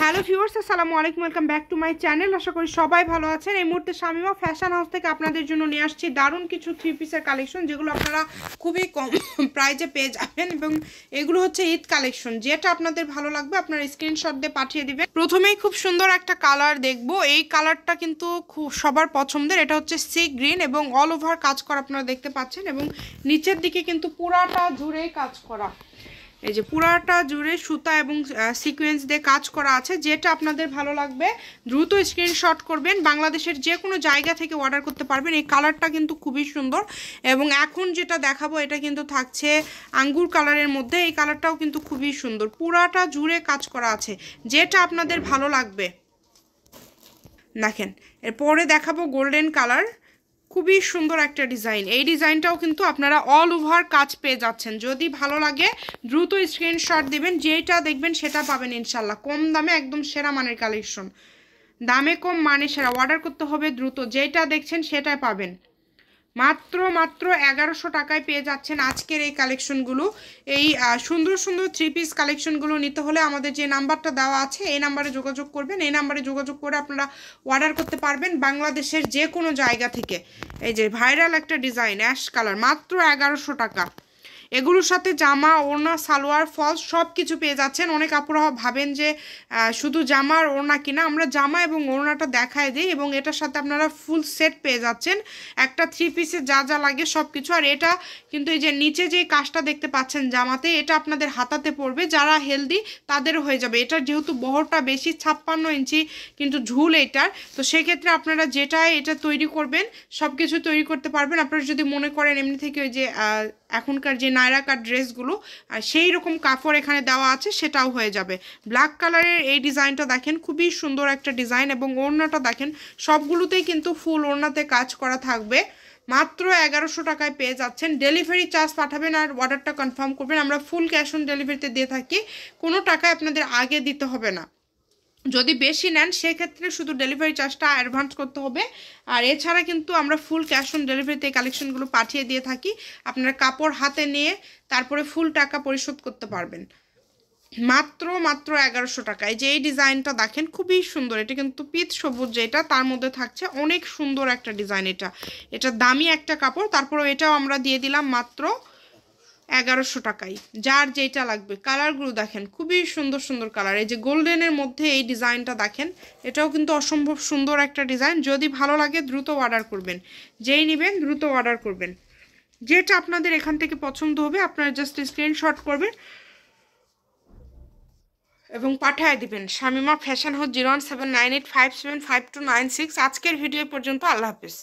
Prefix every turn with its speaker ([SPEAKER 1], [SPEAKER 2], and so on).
[SPEAKER 1] Hello viewers, আসসালামু আলাইকুম, welcome back to my channel. আশা করি সবাই ভালো আছেন। এই মুহূর্তে শামিমা ফ্যাশন হাউস থেকে আপনাদের জন্য নিয়ে আসছি দারুণ কিছু থ্রি পিসের কালেকশন, যেগুলো আপনারা খুবই কম প্রাইজে পেয়ে যাবেন। এবং এগুলো হচ্ছে ঈদ কালেকশন। যেটা আপনাদের ভালো লাগবে আপনারা স্ক্রিনশট দিয়ে পাঠিয়ে দিবেন। প্রথমেই খুব সুন্দর একটা কালার দেখবো। এই কালারটা কিন্তু খুব সবার পছন্দের। এটা হচ্ছে সি গ্রিন এবং অল ওভার কাজ করা আপনারা দেখতে পাচ্ছেন, এবং নিচের দিকে কিন্তু পুরাটা জুড়েই কাজ করা। এই যে পুরাটা জুড়ে সুতা এবং সিকোয়েন্স দিয়ে কাজ করা আছে। যেটা আপনাদের ভালো লাগবে দ্রুত স্ক্রিনশট করবেন। বাংলাদেশের যে কোনো জায়গা থেকে অর্ডার করতে পারবেন। এই কালারটা কিন্তু খুবই সুন্দর, এবং এখন যেটা দেখাবো এটা কিন্তু থাকছে আঙ্গুর কালারের মধ্যে। এই কালারটাও কিন্তু খুবই সুন্দর, পুরাটা জুড়ে কাজ করা আছে। যেটা আপনাদের ভালো লাগবে দেখেন। এরপরে দেখাবো গোল্ডেন কালার, খুবই সুন্দর একটা ডিজাইন। এই ডিজাইনটাও কিন্তু আপনারা অল ওভার কাজ পেয়ে যাচ্ছেন। যদি ভালো লাগে দ্রুত স্ক্রিনশট দিবেন, যেটা দেখবেন সেটা পাবেন ইনশাল্লাহ। কম দামে একদম সেরা মানের কালেকশন, দামে কম মানে সেরা। অর্ডার করতে হবে দ্রুত, যেটা দেখছেন সেটাই পাবেন। মাত্র 1100 টাকায় পেয়ে যাচ্ছেন আজকের এই কালেকশনগুলো। এই সুন্দর সুন্দর থ্রি পিস কালেকশনগুলো নিতে হলে আমাদের যে নাম্বারটা দেওয়া আছে এই নাম্বারে যোগাযোগ করবেন। এই নাম্বারে যোগাযোগ করে আপনারা অর্ডার করতে পারবেন বাংলাদেশের যে কোনো জায়গা থেকে। এই যে ভাইরাল একটা ডিজাইন অ্যাশ কালার, মাত্র 1100 টাকা। এগুলোর সাথে জামা, ওড়না, সালোয়ার, ফলস সব কিছু পেয়ে যাচ্ছেন। অনেক আপুরা ভাবেন যে শুধু জামা আর ওড়না কিনা, আমরা জামা এবং ওড়নাটা দেখায় দিই, এবং এটার সাথে আপনারা ফুল সেট পেয়ে যাচ্ছেন। একটা থ্রি পিসে যা যা লাগে সব কিছু। আর এটা কিন্তু এই যে নিচে যে কাজটা দেখতে পাচ্ছেন জামাতে, এটা আপনাদের হাতাতে পড়বে। যারা হেলদি তাদেরও হয়ে যাবে। এটার যেহেতু বহরটা বেশি, 56 ইঞ্চি কিন্তু ঝুল এটার, তো সেক্ষেত্রে আপনারা যেটাই এটা তৈরি করবেন সব কিছু তৈরি করতে পারবেন। আপনারা যদি মনে করেন এমনি থেকে ওই যে এখনকার যে নায়রা কাট ড্রেসগুলো সেই রকম কাপড় এখানে দেওয়া আছে, সেটাও হয়ে যাবে। ব্ল্যাক কালারের এই ডিজাইনটা দেখেন, খুবই সুন্দর একটা ডিজাইন। এবং ওড়নাটা দেখেন, সবগুলোতেই কিন্তু ফুল ওড়নাতে কাজ করা থাকবে। মাত্র 1100 টাকায় পেয়ে যাচ্ছেন। ডেলিভারি চার্জ পাঠাবেন আর অর্ডারটা কনফার্ম করবেন। আমরা ফুল ক্যাশ অন ডেলিভারিতে দিয়ে থাকি, কোনো টাকা আপনাদের আগে দিতে হবে না। যদি বেশি নেন সেক্ষেত্রে শুধু ডেলিভারি চার্জটা অ্যাডভান্স করতে হবে। আর এছাড়া কিন্তু আমরা ফুল ক্যাশ অন ডেলিভারিতে এই কালেকশনগুলো পাঠিয়ে দিয়ে থাকি। আপনারা কাপড় হাতে নিয়ে তারপরে ফুল টাকা পরিশোধ করতে পারবেন। মাত্র 1100 টাকায়। যে এই ডিজাইনটা দেখেন, খুবই সুন্দর। এটা কিন্তু পিচ সবুজ, যেটা তার মধ্যে থাকছে অনেক সুন্দর একটা ডিজাইন। এটা দামি একটা কাপড়। তারপরে এটাও আমরা দিয়ে দিলাম মাত্র 1100 টাকায়। যার যেটা লাগবে। কালারগুলো দেখেন, খুবই সুন্দর সুন্দর কালার। এই যে গোল্ডেনের মধ্যে এই ডিজাইনটা দেখেন, এটাও কিন্তু অসম্ভব সুন্দর একটা ডিজাইন। যদি ভালো লাগে দ্রুত অর্ডার করবেন, যেই নেবেন দ্রুত অর্ডার করবেন। যেটা আপনাদের এখান থেকে পছন্দ হবে আপনারা জাস্ট স্ক্রিনশট করবেন এবং পাঠিয়ে দিবেন। Shamima fashion house 01798575296। আজকের ভিডিও পর্যন্ত। আল্লাহ হাফিজ।